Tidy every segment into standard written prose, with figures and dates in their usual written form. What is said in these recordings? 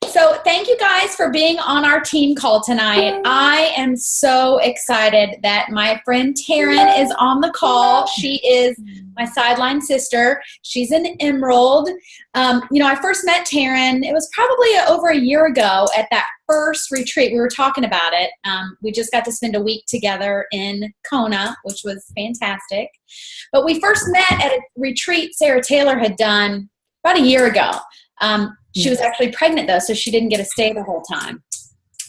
So thank you guys for being on our team call tonight. I am so excited that my friend Taryn is on the call. She is my sideline sister. She's an Emerald. I first met Taryn, it was probably over a year ago at that first retreat. We were talking about it. We just got to spend a week together in Kona, which was fantastic. But we first met at a retreat Sarah Taylor had done about a year ago. She was actually pregnant, though, so she didn't get to stay the whole time.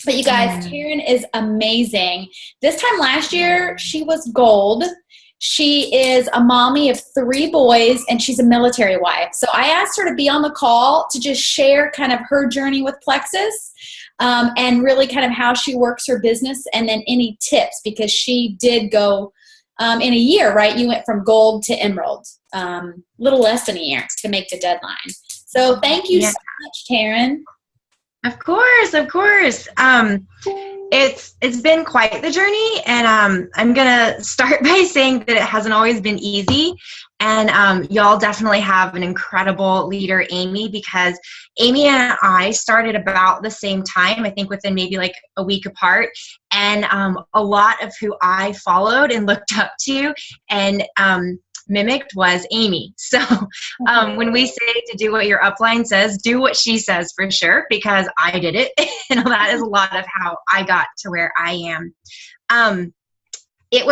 But you guys, Taryn is amazing. This time last year, she was gold. She is a mommy of 3 boys, and she's a military wife. So I asked her to be on the call to just share kind of her journey with Plexus and really kind of how she works her business, and then any tips, because she did go in a year, right? You went from gold to emerald, little less than a year to make the deadline. So thank you so much, Taryn. Of course. It's been quite the journey, and I'm gonna start by saying that it hasn't always been easy. And y'all definitely have an incredible leader, Amy, because Amy and I started about the same time, I think within maybe like a week apart. And a lot of who I followed and looked up to and mimicked was Amy. So when we say to do what your upline says, do what she says for sure, because I did it. And that is a lot of how I got to where I am. It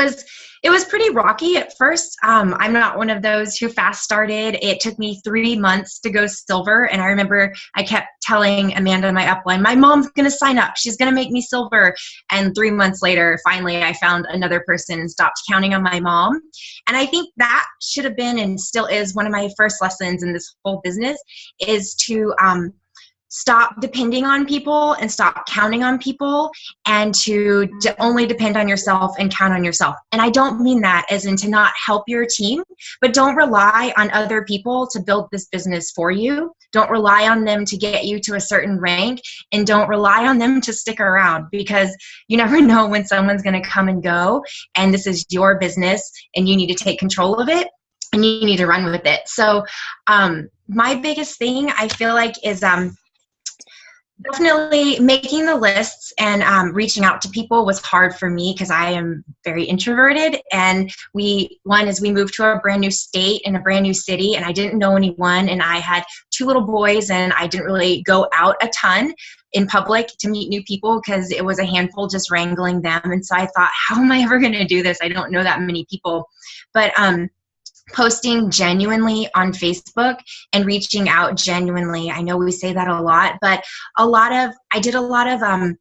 was pretty rocky at first. I'm not one of those who fast started. It took me 3 months to go silver. And I remember I kept telling Amanda, my upline, my mom's going to sign up. She's going to make me silver. And 3 months later, finally, I found another person and stopped counting on my mom. And I think that should have been and still is one of my first lessons in this whole business, is to stop depending on people and stop counting on people, and to only depend on yourself and count on yourself. And I don't mean that as in to not help your team, but don't rely on other people to build this business for you. Don't rely on them to get you to a certain rank, and don't rely on them to stick around, because you never know when someone's going to come and go, and this is your business and you need to take control of it and you need to run with it. So my biggest thing I feel like is definitely making the lists and reaching out to people was hard for me, because I am very introverted. And we moved to a brand new state in a brand new city, and I didn't know anyone, and I had 2 little boys, and I didn't really go out a ton in public to meet new people, because it was a handful just wrangling them. And so I thought, how am I ever going to do this? I don't know that many people. But posting genuinely on Facebook and reaching out genuinely. I know we say that a lot, but I did a lot of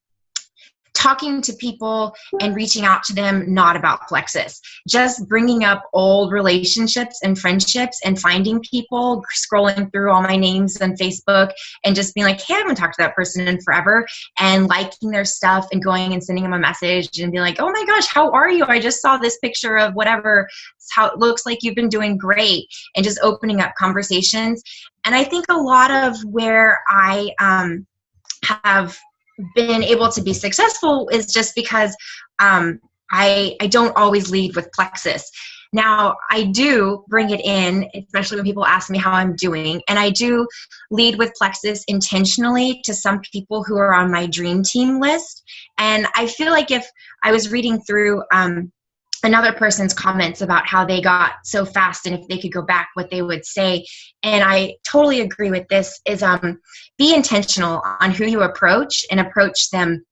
talking to people and reaching out to them, not about Plexus, just bringing up old relationships and friendships and finding people, scrolling through all my names on Facebook and just being like, hey, I haven't talked to that person in forever, and liking their stuff and going and sending them a message and being like, oh my gosh, how are you? I just saw this picture of whatever, how it looks like you've been doing great, and just opening up conversations. And I think a lot of where I have been able to be successful is just because I don't always lead with Plexus. Now, I do bring it in, especially when people ask me how I'm doing, and I do lead with Plexus intentionally to some people who are on my dream team list. And I feel like if I was reading through another person's comments about how they got so fast and if they could go back, what they would say, and I totally agree with this, is be intentional on who you approach and approach them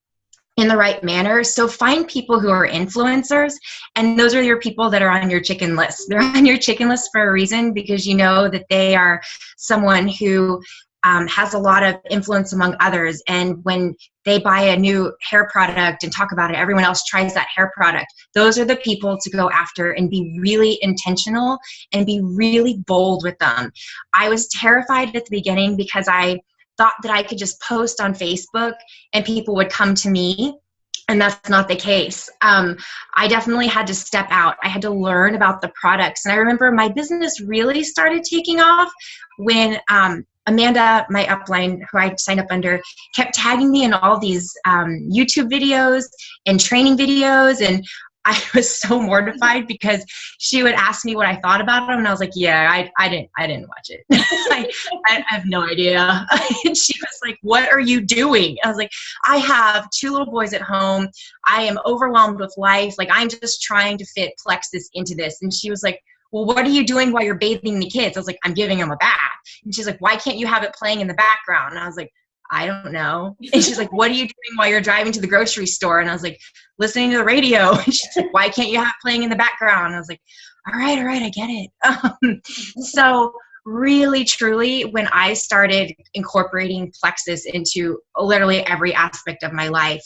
in the right manner. So find people who are influencers, and those are your people that are on your chicken list. They're on your chicken list for a reason, because you know that they are someone who has a lot of influence among others. And when they buy a new hair product and talk about it, everyone else tries that hair product. Those are the people to go after and be really intentional and be really bold with them. I was terrified at the beginning because I thought that I could just post on Facebook and people would come to me. And that's not the case. I definitely had to step out. I had to learn about the products. And I remember my business really started taking off when Amanda, my upline, who I signed up under, kept tagging me in all these YouTube videos and training videos. And I was so mortified because she would ask me what I thought about them. And I was like, yeah, I didn't watch it. I have no idea. And she was like, what are you doing? I was like, I have 2 little boys at home. I am overwhelmed with life. Like, I'm just trying to fit Plexus into this. And she was like, well, what are you doing while you're bathing the kids? I was like, I'm giving them a bath. And she's like, why can't you have it playing in the background? And I was like, I don't know. And she's like, what are you doing while you're driving to the grocery store? And I was like, listening to the radio. And she's like, why can't you have it playing in the background? And I was like, all right, I get it. So really, truly, when I started incorporating Plexus into literally every aspect of my life,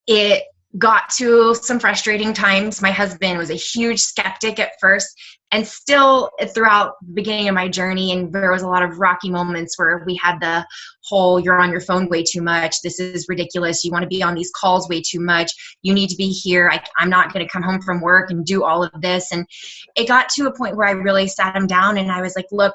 it got to some frustrating times. My husband was a huge skeptic at first, and still throughout the beginning of my journey. And there was a lot of rocky moments where we had the whole, you're on your phone way too much. This is ridiculous. You want to be on these calls way too much. You need to be here. I'm not going to come home from work and do all of this. And it got to a point where I really sat him down and I was like, look,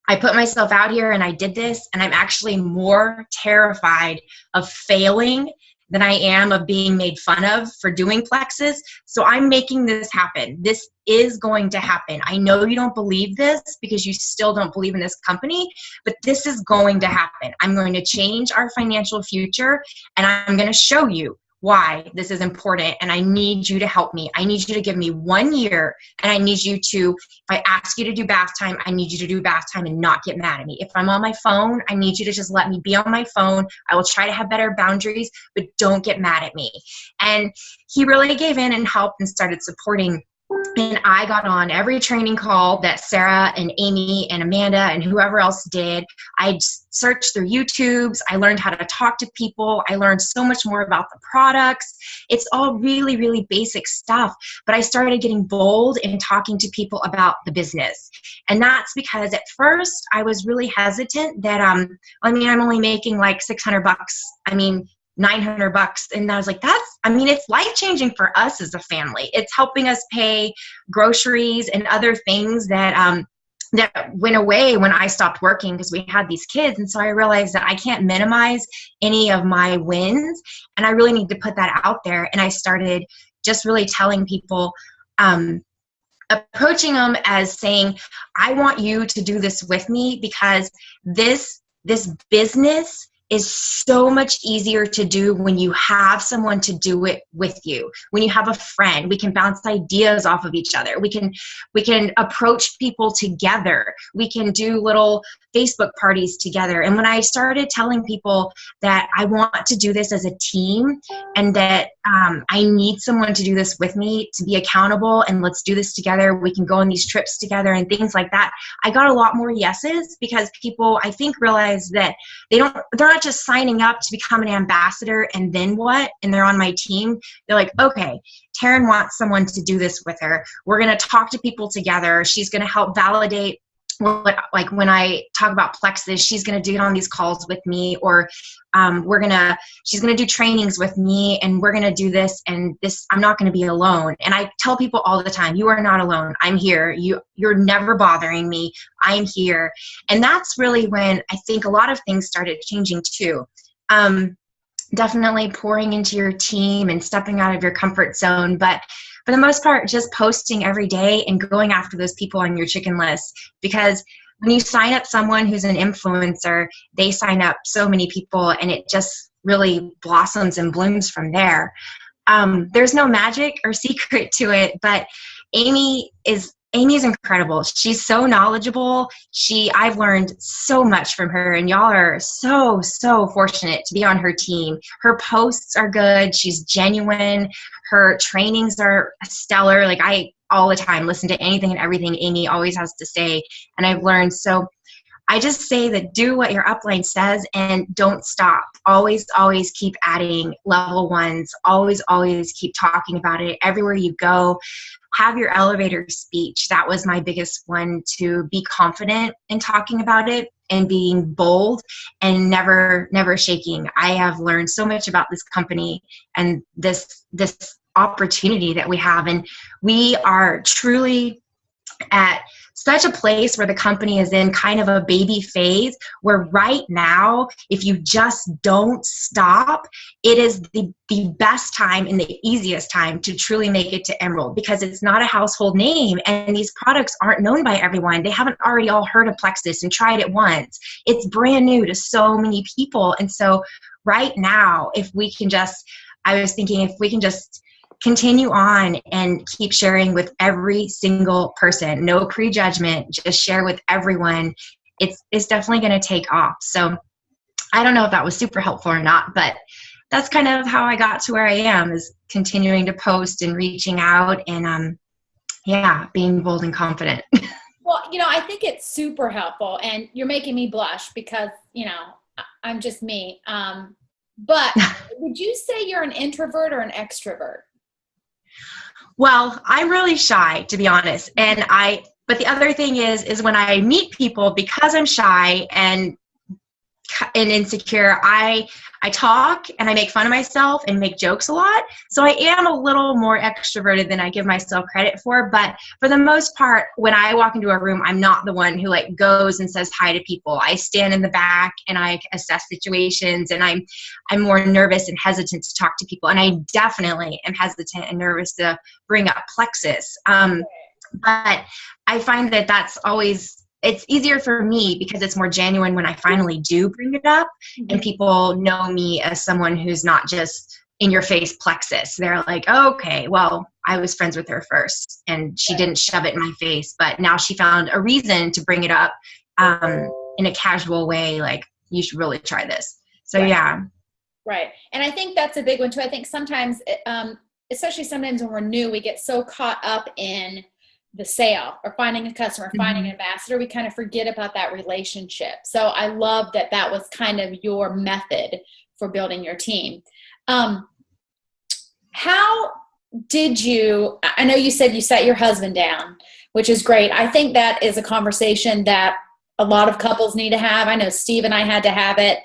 I put myself out here and I did this, and I'm actually more terrified of failing than I am of being made fun of for doing Plexus. So I'm making this happen. This is going to happen. I know you don't believe this because you still don't believe in this company, but this is going to happen. I'm going to change our financial future, and I'm going to show you why this is important, and I need you to help me. I need you to give me 1 year, and I need you to, if I ask you to do bath time, I need you to do bath time and not get mad at me. If I'm on my phone, I need you to just let me be on my phone. I will try to have better boundaries, but don't get mad at me. And he really gave in and helped and started supporting. And I got on every training call that Sarah and Amy and Amanda and whoever else did. I searched through YouTubes. I learned how to talk to people. I learned so much more about the products. It's all really, really basic stuff. But I started getting bold in talking to people about the business. And that's because at first I was really hesitant that, I'm only making like $600. $900. And I was like, it's life-changing for us as a family. It's helping us pay groceries and other things that went away when I stopped working because we had these kids. And so I realized that I can't minimize any of my wins, and I really need to put that out there. And I started just really telling people, approaching them as saying, I want you to do this with me because this business is so much easier to do when you have someone to do it with you. When you have a friend, we can bounce ideas off of each other. We can approach people together. We can do little Facebook parties together. And when I started telling people that I want to do this as a team and that I need someone to do this with me to be accountable, and let's do this together. We can go on these trips together and things like that. I got a lot more yeses because people, I think, realize that they're not just signing up to become an ambassador and then what? And they're on my team. They're like, okay, Taryn wants someone to do this with her. We're going to talk to people together. She's going to help validate like when I talk about Plexus, she's going to do it on these calls with me, or she's going to do trainings with me, and we're going to do this and this. I'm not going to be alone. And I tell people all the time, you are not alone. I'm here. You're never bothering me. I'm here. And that's really when I think a lot of things started changing too. Definitely pouring into your team and stepping out of your comfort zone. But for the most part, just posting every day and going after those people on your chicken list. Because when you sign up someone who's an influencer, they sign up so many people, and it just really blossoms and blooms from there. There's no magic or secret to it, but Amy is incredible. She's so knowledgeable. I've learned so much from her, and y'all are so, so fortunate to be on her team. Her posts are good. She's genuine. Her trainings are stellar. Like, I all the time listen to anything and everything Amy always has to say, and I've learned. So I just say that do what your upline says and don't stop. Always, always keep adding level ones. Always, always keep talking about it everywhere you go. Have your elevator speech. That was my biggest one, to be confident in talking about it and being bold and never shaking. I have learned so much about this company and this opportunity that we have. And we are truly at such a place where the company is in kind of a baby phase, where right now, if you just don't stop, it is the best time and the easiest time to truly make it to Emerald, because it's not a household name and these products aren't known by everyone. They haven't already all heard of Plexus and tried it once. It's brand new to so many people. And so right now, I was thinking if we can just continue on and keep sharing with every single person, no prejudgment, just share with everyone, it's definitely going to take off. So I don't know if that was super helpful or not, but that's kind of how I got to where I am, is continuing to post and reaching out and being bold and confident. Well, I think it's super helpful, and you're making me blush because, I'm just me. But would you say you're an introvert or an extrovert? Well, I'm really shy, to be honest. But the other thing is when I meet people, because I'm shy and insecure, I talk and I make fun of myself and make jokes a lot. So I am a little more extroverted than I give myself credit for. But for the most part, when I walk into a room, I'm not the one who goes and says hi to people. I stand in the back and I assess situations, and I'm more nervous and hesitant to talk to people. And I definitely am hesitant and nervous to bring up Plexus. But I find that that's always, it's easier for me because it's more genuine when I finally do bring it up, and people know me as someone who's not just in your face Plexus. They're like, oh, okay, well, I was friends with her first and she didn't shove it in my face, but now she found a reason to bring it up in a casual way, like, you should really try this. So yeah. Right. And I think that's a big one too. I think sometimes, especially sometimes when we're new, we get so caught up in the sale or finding a customer, finding an ambassador, we kind of forget about that relationship. So I love that that was kind of your method for building your team. How did you, I know you said you sat your husband down, which is great. I think that is a conversation that a lot of couples need to have. I know Steve and I had to have it.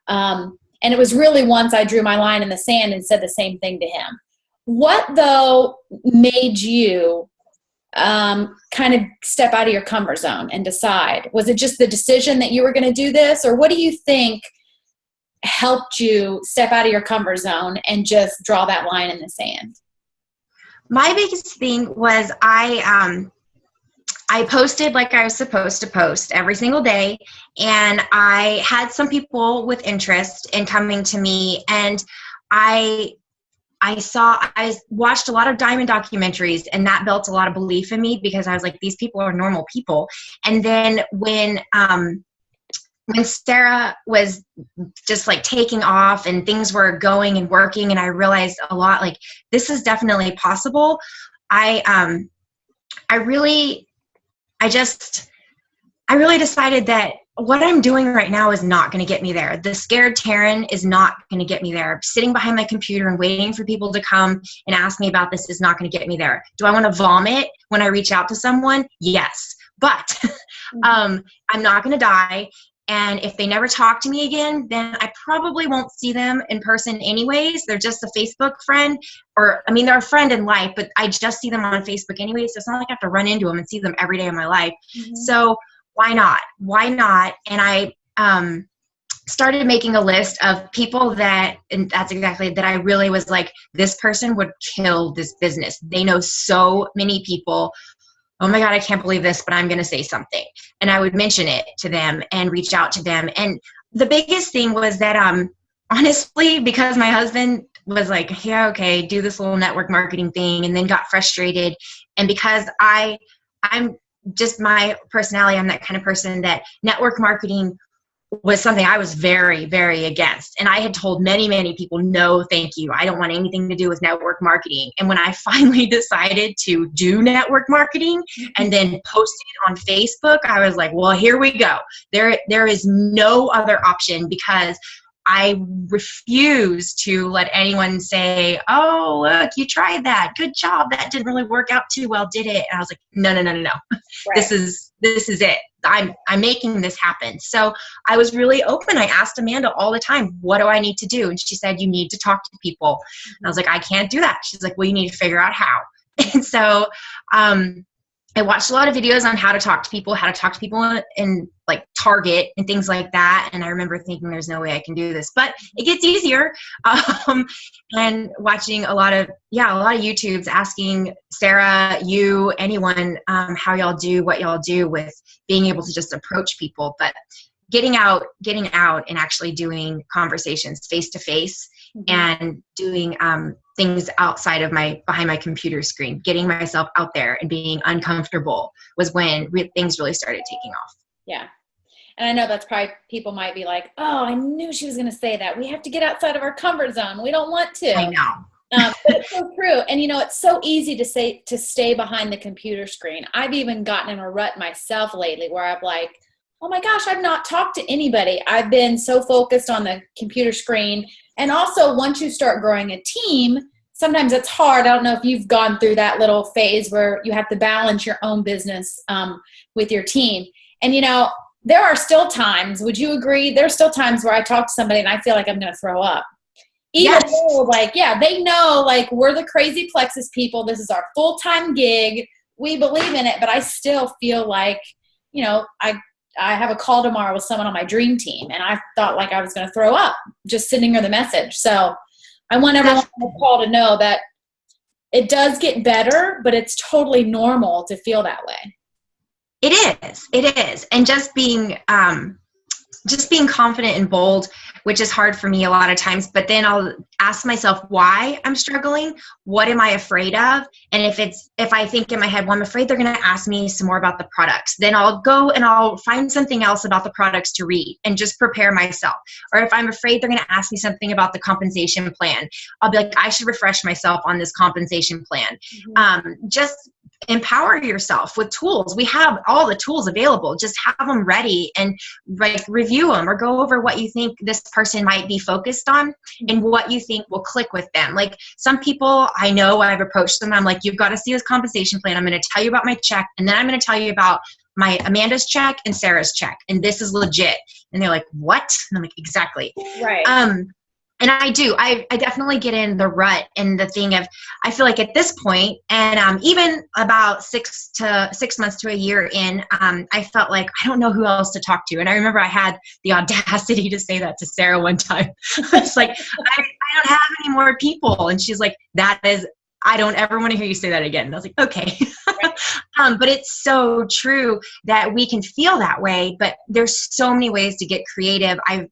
And it was really once I drew my line in the sand and said the same thing to him. What though made you kind of step out of your comfort zone and decide? Was it just the decision that you were going to do this, or what do you think helped you step out of your comfort zone and just draw that line in the sand? My biggest thing was I posted like I was supposed to post every single day, and I had some people with interest in coming to me, and I watched a lot of diamond documentaries, and that built a lot of belief in me because I was like, these people are normal people. And then when Sarah was just like taking off and things were going and working, and I realized a lot, like, this is definitely possible. I really decided that what I'm doing right now is not going to get me there. The scared Taryn is not going to get me there. Sitting behind my computer and waiting for people to come and ask me about this is not going to get me there. Do I want to vomit when I reach out to someone? Yes. But I'm not going to die. And if they never talk to me again, then I probably won't see them in person anyways. They're just a Facebook friend, they're a friend in life, but I just see them on Facebook anyways. So it's not like I have to run into them and see them every day of my life. So why not? And I started making a list of people and that's exactly that I really was like, this person would kill this business. They know so many people. Oh my God, I can't believe this, but I'm going to say something. And I would mention it to them and reach out to them. And the biggest thing was that, honestly, because my husband was like, yeah, okay, do this little network marketing thing, and then got frustrated. And because I'm just my personality, I'm that kind of person that network marketing was something I was very, very against. And I had told many, many people, no, thank you. I don't want anything to do with network marketing. And when I finally decided to do network marketing and then post it on Facebook, I was like, well, here we go. There is no other option, because I refuse to let anyone say, oh, look, you tried that. Good job. That didn't really work out too well, did it? And I was like, no. Right. This is it. I'm making this happen. So I was really open. I asked Amanda all the time, what do I need to do? And she said, you need to talk to people. And I was like, I can't do that. She's like, well, you need to figure out how. And so I watched a lot of videos on how to talk to people in like Target and things like that. And I remember thinking there's no way I can do this, but it gets easier. And watching a lot of YouTubes, asking Sarah, you, anyone, how y'all do what y'all do with being able to just approach people, but getting out and actually doing conversations face to face and doing things outside of behind my computer screen, getting myself out there and being uncomfortable was when things really started taking off. Yeah. And I know that's probably, people might be like, oh, I knew she was going to say that. We have to get outside of our comfort zone. We don't want to. I know. But it's so true. And it's so easy to stay behind the computer screen. I've even gotten in a rut myself lately where I'm like, oh my gosh, I've not talked to anybody. I've been so focused on the computer screen. And also, once you start growing a team, sometimes it's hard. I don't know if you've gone through that little phase where you have to balance your own business with your team. And, there are still times, would you agree? There's still times where I talk to somebody and I feel like I'm going to throw up. Even though, they know, we're the crazy Plexus people. This is our full-time gig. We believe in it, but I still feel like, I have a call tomorrow with someone on my dream team, and I thought I was going to throw up just sending her the message. So I want everyone on the call to know that it does get better, but it's totally normal to feel that way. It is. And just being confident and bold, which is hard for me a lot of times, but then I'll ask myself why I'm struggling. What am I afraid of? And if I think in my head, well, I'm afraid they're going to ask me some more about the products, then I'll go and I'll find something else about the products to read and just prepare myself. Or if I'm afraid they're going to ask me something about the compensation plan, I'll be like, I should refresh myself on this compensation plan. Just empower yourself with tools. We have all the tools available. Just have them ready and review them or go over what you think this person might be focused on and what you think will click with them. Some people I know, I've approached them. I'm like, you've got to see this compensation plan. I'm going to tell you about my check. And then I'm going to tell you about my Amanda's check and Sarah's check. And this is legit. And they're like, what? And I'm like, exactly. Right. And I do. I definitely get in the rut and the thing of, I feel like at this point, and even about 6 months to a year in, I felt like I don't know who else to talk to. And I remember I had the audacity to say that to Sarah one time. It's like, I don't have any more people. And she's like, I don't ever want to hear you say that again. And I was like, okay. But it's so true that we can feel that way, but there's so many ways to get creative. I've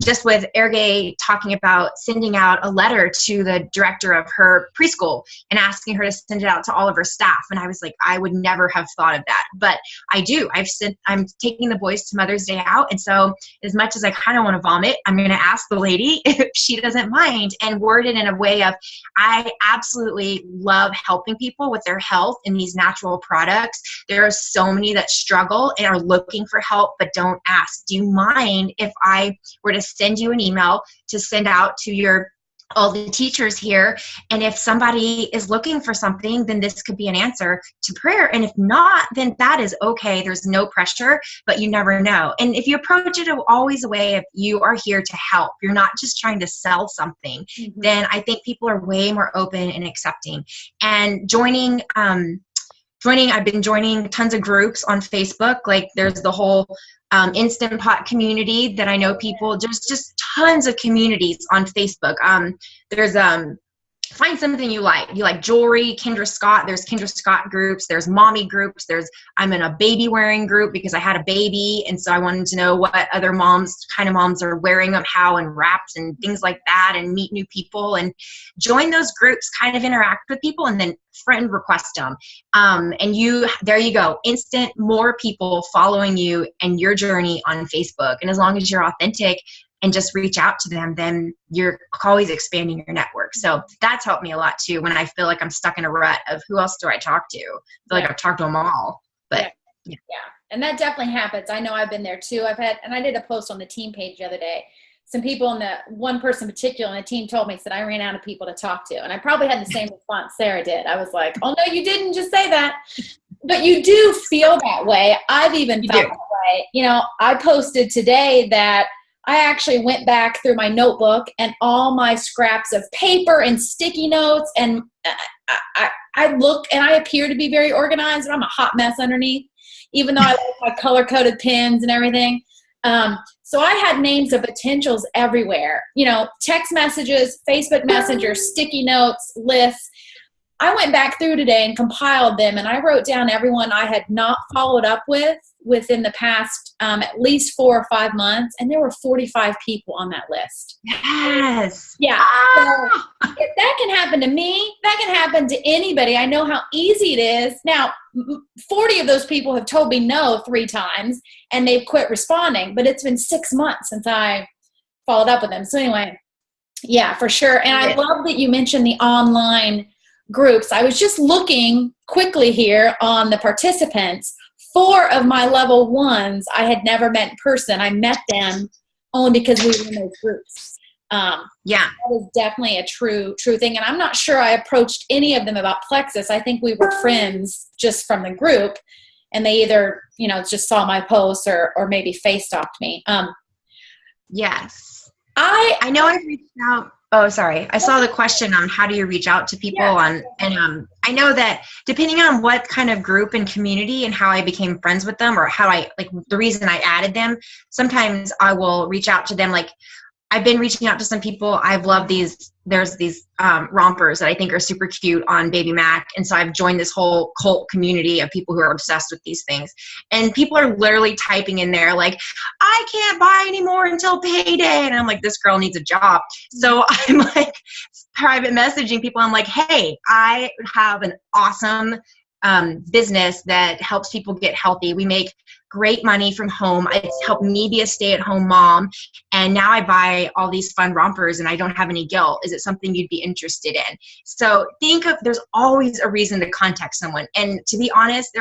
just with Ergay talking about sending out a letter to the director of her preschool and asking her to send it out to all of her staff. And I was like, I would never have thought of that, but I do. I'm taking the boys to Mother's Day out. And so as much as I kind of want to vomit, I'm going to ask the lady if she doesn't mind and word it in a way of, I absolutely love helping people with their health and these natural products. There are so many that struggle and are looking for help but don't ask. Do you mind if I were to send you an email to send out to all the teachers here, and if somebody is looking for something, then this could be an answer to prayer, and if not, then that is okay. There's no pressure, but you never know. And if you approach it always a way of you are here to help, you're not just trying to sell something, then I think people are way more open and accepting. And I've been joining tons of groups on Facebook. There's the whole Instant Pot community that I know people, there's just tons of communities on Facebook. There's find something you like. You like jewelry, Kendra Scott. There's Kendra Scott groups. There's mommy groups. I'm in a baby wearing group because I had a baby. And so I wanted to know what other kind of moms are wearing them, how, and wraps and things like that, and meet new people and join those groups, kind of interact with people, and then friend request them. And there you go. Instant more people following you and your journey on Facebook. And as long as you're authentic and just reach out to them, then you're always expanding your network. So that's helped me a lot too, when I feel like I'm stuck in a rut of who else do I talk to? I feel like I've talked to them all, but yeah. And that definitely happens. I know I've been there too. And I did a post on the team page the other day. Some people one person in particular on the team told me, said I ran out of people to talk to. And I probably had the same response Sarah did. I was like, oh no, you didn't just say that. But you do feel that way. I've even felt that way. I posted today that I actually went back through my notebook and all my scraps of paper and sticky notes, and I look and I appear to be very organized, but I'm a hot mess underneath, even though I like my color-coded pens and everything. So I had names of potentials everywhere, text messages, Facebook Messenger, sticky notes, lists. I went back through today and compiled them, and I wrote down everyone I had not followed up with within the past at least 4 or 5 months, and there were 45 people on that list. Yes. Yeah. So if that can happen to me, that can happen to anybody. I know how easy it is. Now, 40 of those people have told me no 3 times, and they've quit responding, but it's been 6 months since I followed up with them. So anyway, yeah, for sure. And I love that you mentioned the online groups. I was just looking quickly here on the participants. 4 of my level 1s I had never met in person. I met them only because we were in those groups. That is definitely a true thing. And I'm not sure I approached any of them about Plexus. I think we were friends just from the group, and they either, just saw my posts or maybe face-stalked me. Yes. I know I've reached out. Oh, sorry. I saw the question on how do you reach out to people and I know that depending on what kind of group and community and how I became friends with them, or how the reason I added them, sometimes I will reach out to them. Like, I've been reaching out to some people. I've loved there's these rompers that I think are super cute on Baby Mac. And so I've joined this whole cult community of people who are obsessed with these things. And people are literally typing in there like, I can't buy anymore until payday. And I'm like, this girl needs a job. So I'm like private messaging people. I'm like, hey, I have an awesome business that helps people get healthy. We make great money from home. It's helped me be a stay-at-home mom. And now I buy all these fun rompers and I don't have any guilt. Is it something you'd be interested in? So there's always a reason to contact someone. And to be honest,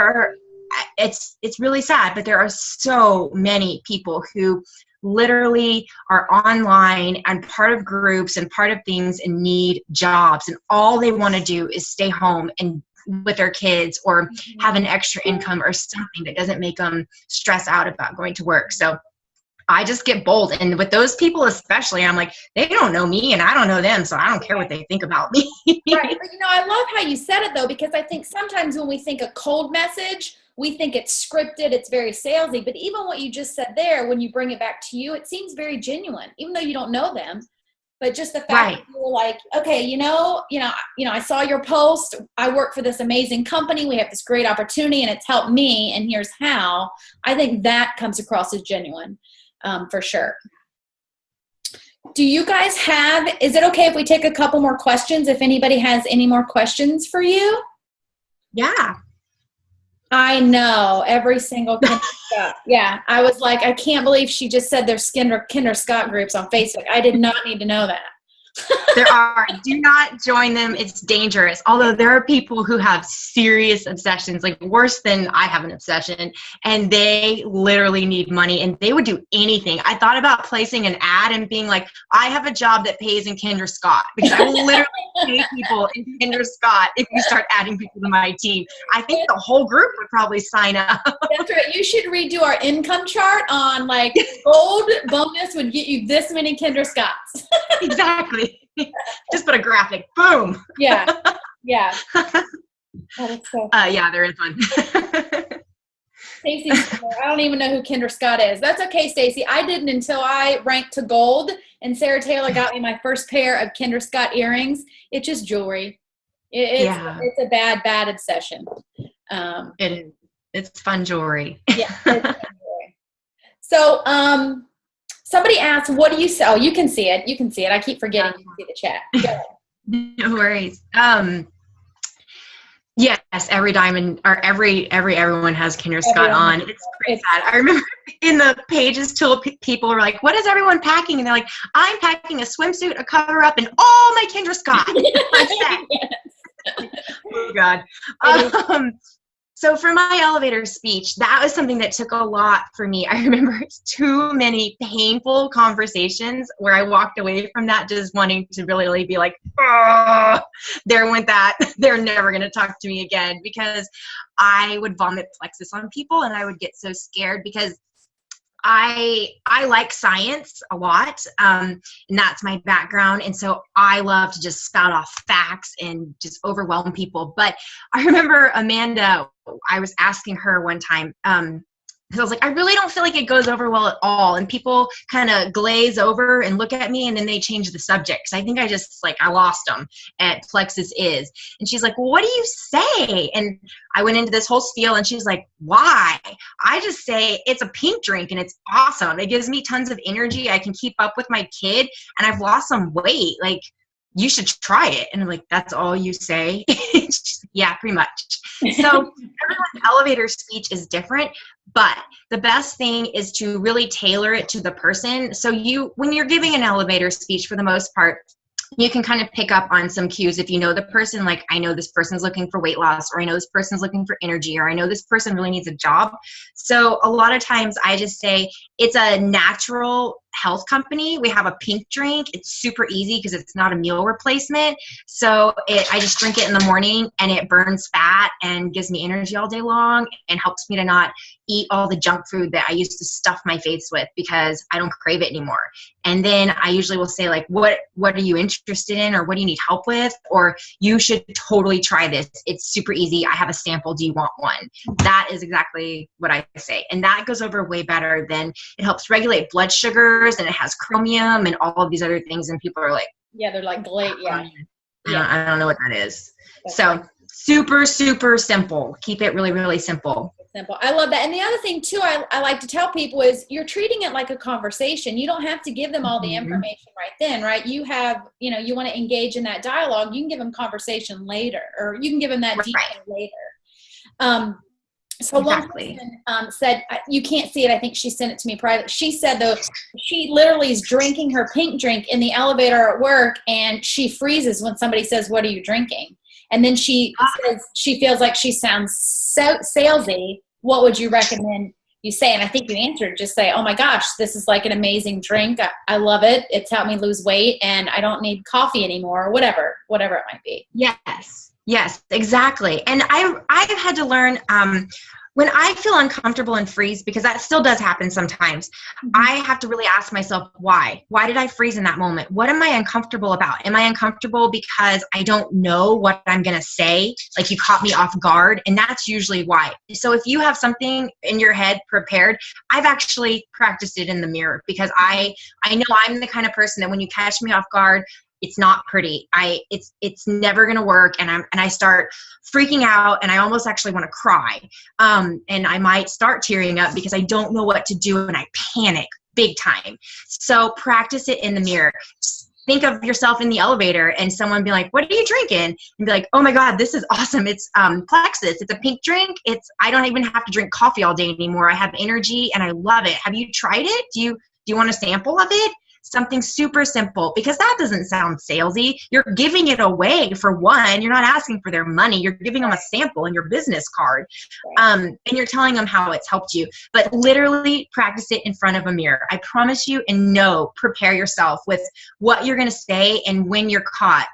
it's really sad, but there are so many people who literally are online and part of groups and part of things and need jobs. And all they want to do is stay home and with their kids or have an extra income or something that doesn't make them stress out about going to work. So I just get bold. And with those people especially, I'm like, they don't know me and I don't know them, so I don't care what they think about me. Right. But I love how you said it though, because I think sometimes when we think a cold message, we think it's scripted, it's very salesy. But even what you just said there, when you bring it back to you, it seems very genuine, even though you don't know them. But just the fact that you were like, okay, I saw your post. I work for this amazing company. We have this great opportunity and it's helped me. And here's how. I think that comes across as genuine, for sure. Do you guys is it okay if we take a couple more questions? If anybody has any more questions for you? Yeah. I know, every single Kinder Scott. Yeah, I was like, I can't believe she just said there's Kinder Scott groups on Facebook. I did not need to know that. There are. Do not join them. It's dangerous. Although there are people who have serious obsessions, like worse than I have an obsession, and they literally need money and they would do anything. I thought about placing an ad and being like, I have a job that pays in Kinder Scott, because I will literally pay people in Kinder Scott if you start adding people to my team. I think the whole group would probably sign up. That's right. You should redo our income chart on like gold bonus would get you this many Kinder Scotts. Exactly. Just put a graphic. Boom. Yeah. Yeah. Oh, so yeah, there is one. Stacy, I don't even know who Kinder Scott is. That's okay, Stacy. I didn't until I ranked to gold, and Sarah Taylor got me my first pair of Kinder Scott earrings. It's just jewelry. It's a bad obsession. It is. It's fun jewelry. Yeah. It's fun jewelry. So, somebody asked, what do you sell? Oh, you can see it. You can see it. I keep forgetting you can see the chat. Go ahead. No worries. Yes, every diamond or everyone has Kinder Scott on. It's pretty sad. I remember in the pages till people were like, what is everyone packing? And they're like, I'm packing a swimsuit, a cover up, and all my Kinder Scott. Oh God. So for my elevator speech, that was something that took a lot for me. I remember too many painful conversations where I walked away from that just wanting to really be like, oh, there went that. They're never going to talk to me again, because I would vomit Plexus on people and I would get so scared because I like science a lot, and that's my background. And so I love to just spout off facts and just overwhelm people. But I remember Amanda, I was asking her one time, because I was like, I really don't feel like it goes over well at all. And people kind of glaze over and look at me, and then they change the subject. Because I think I lost them at Plexus is. And she's like, well, what do you say? And I went into this whole spiel, and she's like, why? I just say it's a pink drink, and it's awesome. It gives me tons of energy. I can keep up with my kid, and I've lost some weight. Like, you should try it. And I'm like, that's all you say? Yeah, pretty much. So everyone's elevator speech is different, but the best thing is to really tailor it to the person. So when you're giving an elevator speech, for the most part, you can kind of pick up on some cues. If you know the person, like, I know this person's looking for weight loss, or I know this person's looking for energy, or I know this person really needs a job. So a lot of times I just say, it's a natural health company. We have a pink drink. It's super easy because it's not a meal replacement. So I just drink it in the morning, and it burns fat and gives me energy all day long, and helps me to not eat all the junk food that I used to stuff my face with because I don't crave it anymore. And then I usually will say, like, what are you interested in, or what do you need help with? Or you should totally try this. It's super easy. I have a sample. Do you want one? That is exactly what I say. And that goes over way better than it helps regulate blood sugars, and it has chromium and all of these other things. And people are like, yeah, they're like, yeah. I don't know what that is. So super, super simple. Keep it really, really simple. Simple. I love that. And the other thing too, I like to tell people is you're treating it like a conversation. You don't have to give them all the information right then, right? You have, you want to engage in that dialogue. You can give them conversation later, or you can give them that detail later. So exactly. One person said, you can't see it. I think she sent it to me private. She said, though, she literally is drinking her pink drink in the elevator at work, and she freezes when somebody says, what are you drinking? And then she says she feels like she sounds so salesy. What would you recommend you say? And I think you answered, just say, oh my gosh, this is like an amazing drink. I love it. It's helped me lose weight, and I don't need coffee anymore, or whatever it might be. Yes, exactly. And I've had to learn, when I feel uncomfortable and freeze, because that still does happen sometimes, I have to really ask myself, why? Why did I freeze in that moment? What am I uncomfortable about? Am I uncomfortable because I don't know what I'm going to say? Like, you caught me off guard, and that's usually why. So if you have something in your head prepared, I've actually practiced it in the mirror, because I know I'm the kind of person that when you catch me off guard, it's not pretty. It's never going to work. And I start freaking out, and I almost actually want to cry. And I might start tearing up because I don't know what to do, and I panic big time. So practice it in the mirror. Just think of yourself in the elevator, and someone be like, what are you drinking? And be like, oh my God, this is awesome. It's Plexus. It's a pink drink. I don't even have to drink coffee all day anymore. I have energy, and I love it. Have you tried it? Do you want a sample of it? Something super simple, because that doesn't sound salesy. You're giving it away, for one. You're not asking for their money. You're giving them a sample in your business card. And you're telling them how it's helped you. But literally practice it in front of a mirror. I promise you, and prepare yourself with what you're going to say and when you're caught,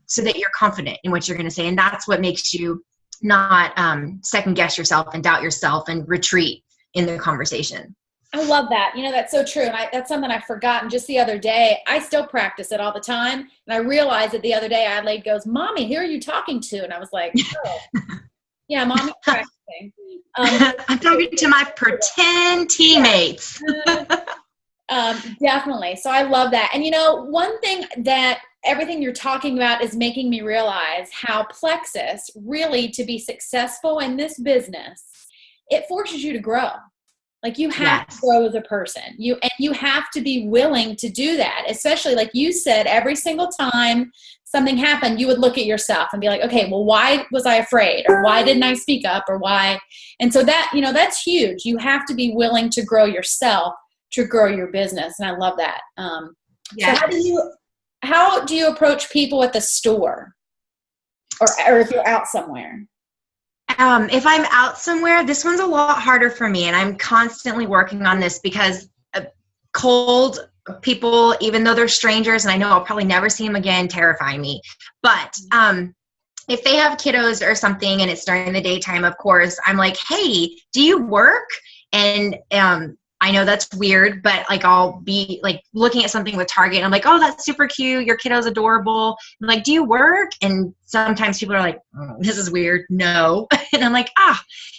so that you're confident in what you're going to say. And that's what makes you not second guess yourself and doubt yourself and retreat in the conversation. I love that. That's so true. And that's something I've forgotten just the other day. I still practice it all the time. And I realized that the other day Adelaide goes, Mommy, who are you talking to? And I was like, oh, yeah, Mommy's practicing. I'm talking to my pretend teammates. Definitely. So I love that. And one thing that everything you're talking about is making me realize how Plexus, really, to be successful in this business, it forces you to grow. Like, you have to grow as a person. You have to be willing to do that, especially like you said, every single time something happened, you would look at yourself and be like, okay, well, why was I afraid? Or why didn't I speak up? Or why? And so that, that's huge. You have to be willing to grow yourself to grow your business. And I love that. So how do you approach people at the store or if you're out somewhere? If I'm out somewhere, this one's a lot harder for me, and I'm constantly working on this, because cold people, even though they're strangers and I know I'll probably never see them again, terrify me. But if they have kiddos or something and it's during the daytime, of course, I'm like, hey, do you work? And I know that's weird, but like I'll be like looking at something with Target and I'm like, oh, that's super cute. Your kiddo's adorable. I'm like, do you work? And sometimes people are like, oh, this is weird. No. And I'm like,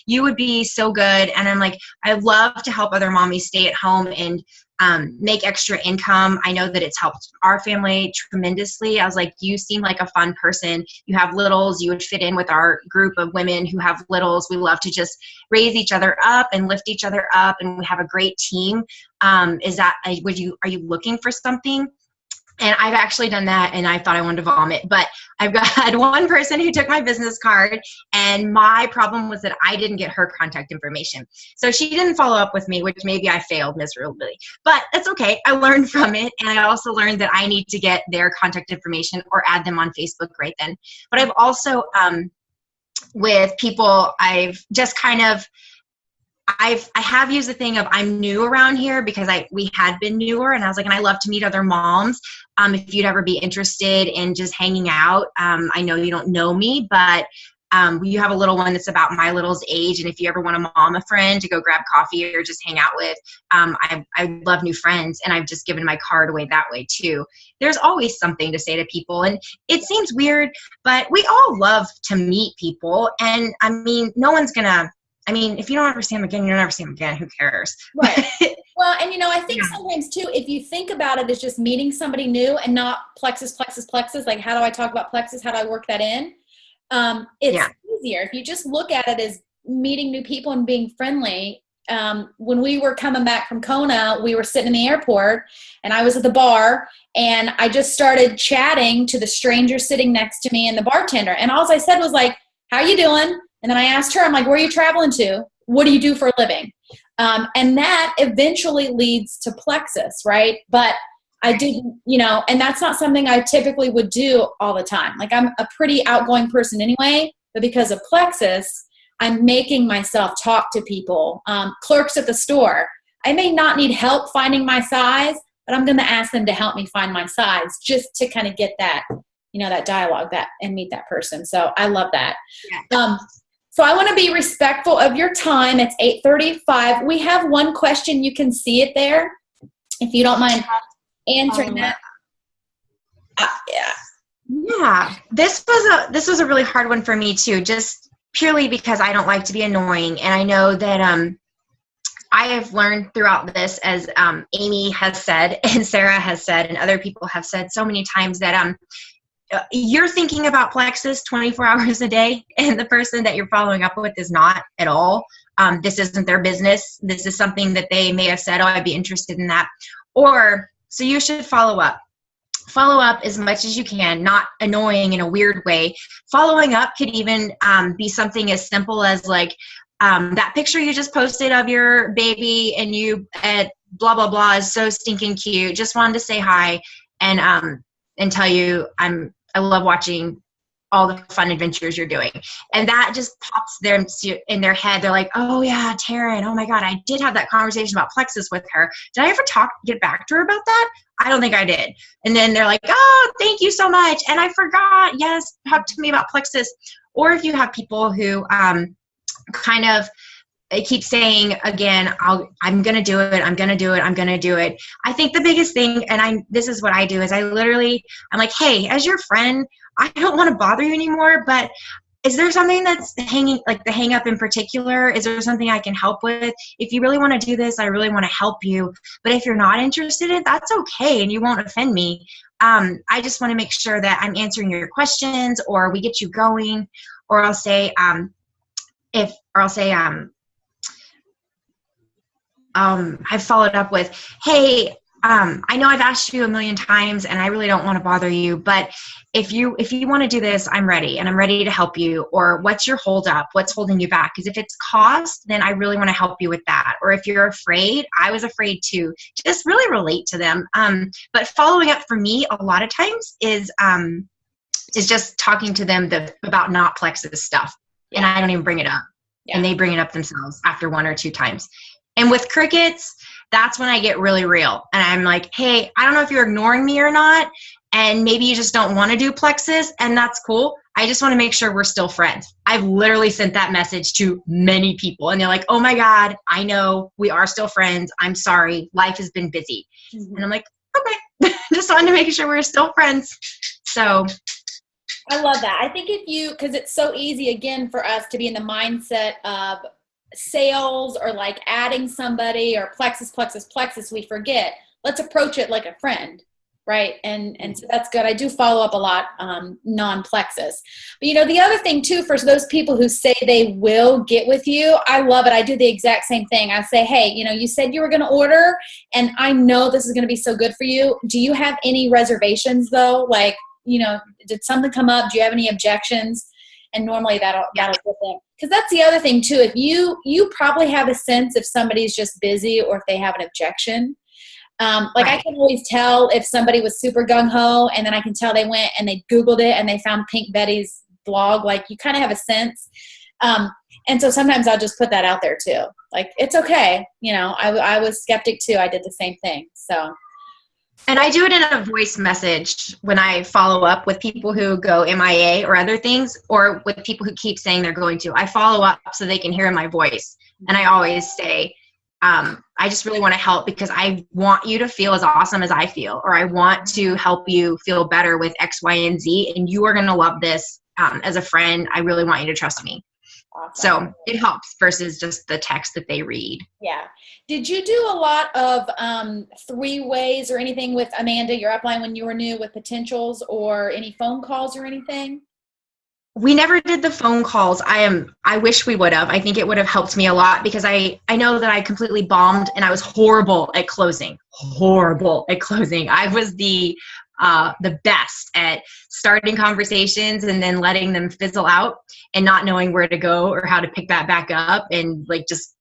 you would be so good. And I'm like, I love to help other mommies stay at home and make extra income. I know that it's helped our family tremendously. I was like, you seem like a fun person. You have littles. You would fit in with our group of women who have littles. We love to just raise each other up and lift each other up, and we have a great team. Are you looking for something? And I've actually done that, and I thought I wanted to vomit. But I've had one person who took my business card, and my problem was that I didn't get her contact information. So she didn't follow up with me, which maybe I failed miserably. But that's okay. I learned from it, and I also learned that I need to get their contact information or add them on Facebook right then. But I've also, with people, I've just kind of, I have used the thing of I'm new around here because we had been newer, and I was like, and I love to meet other moms. If you'd ever be interested in just hanging out, I know you don't know me, but you have a little one that's about my little's age, and if you ever want to mom a friend to go grab coffee or just hang out with, I love new friends, and I've just given my card away that way too. There's always something to say to people, and it seems weird, but we all love to meet people, and I mean, no one's gonna. I mean, if you don't ever see them again, you don't ever see them again. Who cares? Right. Well, and I think sometimes too, if you think about it as just meeting somebody new and not plexus, like how do I talk about plexus? How do I work that in? It's easier. If you just look at it as meeting new people and being friendly. When we were coming back from Kona, we were sitting in the airport and I was at the bar and I just started chatting to the stranger sitting next to me and the bartender. And all I said was like, how you doing? And then I asked her, I'm like, where are you traveling to? What do you do for a living? And that eventually leads to plexus, right? But I didn't, and that's not something I typically would do all the time. Like I'm a pretty outgoing person anyway, but because of plexus, I'm making myself talk to people. Clerks at the store, I may not need help finding my size, but I'm going to ask them to help me find my size just to kind of get that, that dialogue and meet that person. So I love that. Yeah. So I want to be respectful of your time. It's 8:35. We have one question. You can see it there. If you don't mind answering that. Yeah. This was a really hard one for me too, just purely because I don't like to be annoying. And I know that I have learned throughout this, as Amy has said and Sarah has said and other people have said so many times, that you're thinking about plexus 24 hours a day, and the person that you're following up with is not at all. This isn't their business. This is something that they may have said, oh, I'd be interested in that. So you should follow up. Follow up as much as you can, not annoying in a weird way. Following up could even be something as simple as like that picture you just posted of your baby and you at blah, blah, blah is so stinking cute. Just wanted to say hi and tell you I love watching all the fun adventures you're doing. And that just pops them in their head. They're like, oh yeah, Taryn, oh my God, I did have that conversation about plexus with her. Did I ever get back to her about that? I don't think I did. And then they're like, oh, thank you so much. And I forgot, yes, talk to me about plexus. Or if you have people who they keep saying again, I'm going to do it. I'm going to do it. I'm going to do it. I think the biggest thing, and this is what I do, is I'm like, hey, as your friend, I don't want to bother you anymore, but is there something that's like the hang up in particular? Is there something I can help with? If you really want to do this, I really want to help you. But if you're not interested in it, that's okay. And you won't offend me. I just want to make sure that I'm answering your questions, or we get you going, or I'll say, I've followed up with, hey, I know I've asked you a million times and I really don't want to bother you, but if you want to do this, I'm ready and I'm ready to help you. Or what's your hold up? What's holding you back? Because if it's cost, then I really want to help you with that. Or if you're afraid, I was afraid too. Just really relate to them. But following up for me a lot of times is just talking to them about not plexus stuff. And I don't even bring it up. Yeah. And they bring it up themselves after one or two times. And with crickets, that's when I get really real. And I'm like, hey, I don't know if you're ignoring me or not. And maybe you just don't want to do plexus. And that's cool. I just want to make sure we're still friends. I've literally sent that message to many people and they're like, oh my God, I know we are still friends. I'm sorry. Life has been busy. Mm-hmm. And I'm like, okay, just wanted to make sure we're still friends. So I love that. I think because it's so easy again for us to be in the mindset of sales or like adding somebody or plexus, we forget. Let's approach it like a friend. Right. And so that's good. I do follow up a lot, non-plexus. But, the other thing too, for those people who say they will get with you, I love it. I do the exact same thing. I say, hey, you said you were going to order and I know this is going to be so good for you. Do you have any reservations though? Like, did something come up? Do you have any objections? And normally that'll get them. Because that's the other thing too. If you probably have a sense if somebody's just busy or if they have an objection. Right. I can always tell if somebody was super gung-ho and then I can tell they went and they Googled it and they found Pink Betty's blog. Like you kind of have a sense. And so sometimes I'll just put that out there too. Like, it's okay. I was skeptic too. I did the same thing. So. And I do it in a voice message when I follow up with people who go MIA or other things, or with people who keep saying they're going to. I follow up so they can hear my voice. And I always say, I just really want to help because I want you to feel as awesome as I feel, or I want to help you feel better with X, Y, and Z. And you are going to love this as a friend. I really want you to trust me. Awesome. So it helps versus just the text that they read. Yeah. Did you do a lot of 3-ways or anything with Amanda, your upline, when you were new with potentials, or any phone calls or anything? We never did the phone calls. I wish we would have. I think it would have helped me a lot because I know that I completely bombed and I was horrible at closing. I was the best at starting conversations and then letting them fizzle out and not knowing where to go or how to pick that back up, and like just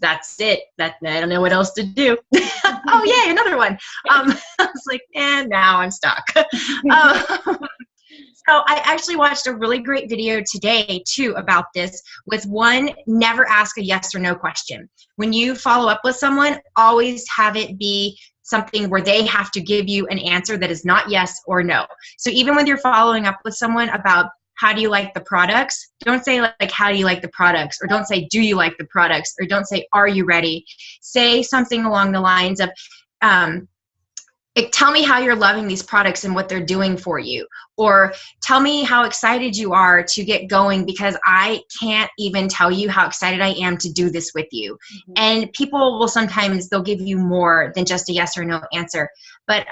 that's it. That I don't know what else to do. Oh yay, another one. I was like, and now I'm stuck. So I actually watched a really great video today too about this, with one, never ask a yes or no question. When you follow up with someone, always have it be something where they have to give you an answer that is not yes or no. So even when you're following up with someone about how do you like the products, don't say like how do you like the products, or don't say do you like the products, or don't say are you ready. Say something along the lines of, tell me how you're loving these products and what they're doing for you. Or tell me how excited you are to get going, because I can't even tell you how excited I am to do this with you. Mm-hmm. And people will sometimes, they'll give you more than just a yes or no answer. But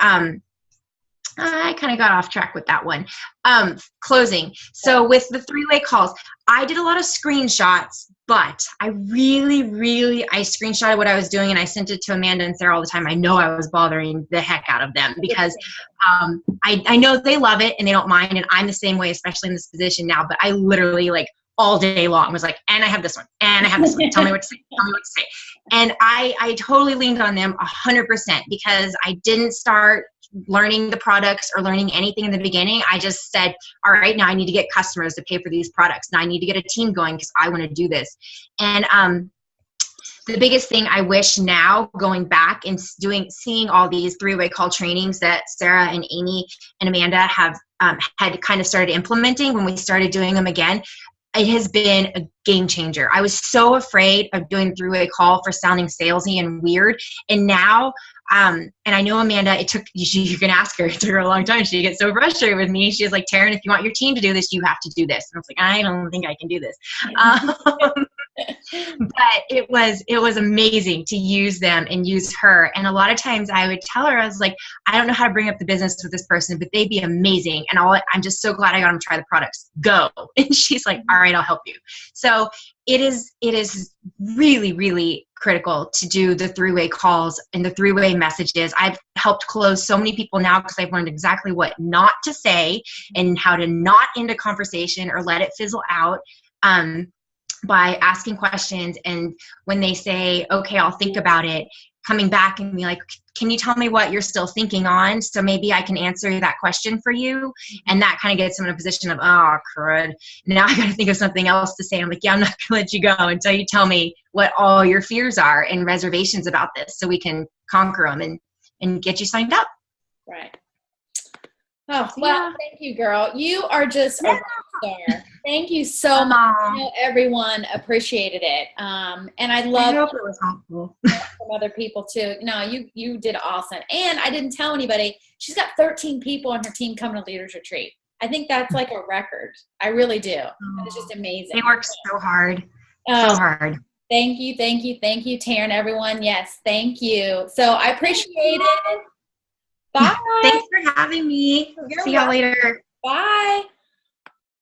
I kind of got off track with that one. Closing. So with the 3-way calls, I did a lot of screenshots, but I screenshotted what I was doing and I sent it to Amanda and Sarah all the time. I know I was bothering the heck out of them because I know they love it and they don't mind. And I'm the same way, especially in this position now, but I literally like all day long was like, and I have this one, and I have this one. Tell me what to say. Tell me what to say. And I totally leaned on them 100% because I didn't start learning the products or learning anything in the beginning. I just said, all right, now I need to get customers to pay for these products. Now I need to get a team going because I want to do this. And the biggest thing I wish now, going back and seeing all these 3-way call trainings that Sarah and Amy and Amanda have had kind of started implementing when we started doing them again, it has been a game changer. I was so afraid of doing 3-way call for sounding salesy and weird. And now, and I know Amanda, you can ask her, it took her a long time. She gets so frustrated with me. She's like, Taryn, if you want your team to do this, you have to do this. And I was like, I don't think I can do this. But it was amazing to use them and use her. And a lot of times I would tell her, I was like, I don't know how to bring up the business with this person, but they'd be amazing. And I'm just so glad I got them to try the products. Go. And she's like, all right, I'll help you. So it is really, really critical to do the 3-way calls and the 3-way messages. I've helped close so many people now because I've learned exactly what not to say and how to not end a conversation or let it fizzle out. By asking questions, and when they say, okay, I'll think about it, coming back and be like, can you tell me what you're still thinking on? So maybe I can answer that question for you. And that kind of gets them in a position of, oh, crud. Now I got to think of something else to say. I'm like, yeah, I'm not going to let you go until you tell me what all your fears are and reservations about this so we can conquer them and get you signed up. Right. Oh, well, thank you, girl. You are just a rock star. Thank you so much. I know everyone appreciated it. And I love hope it was helpful. from other people too. No, you did awesome. And I didn't tell anybody. She's got 13 people on her team coming to Leaders Retreat. I think that's like a record. I really do. It's just amazing. They work so hard. So hard. Thank you, Taryns, everyone. Yes, thank you. So I appreciate it. Bye. Thanks for having me. See y'all later. Bye.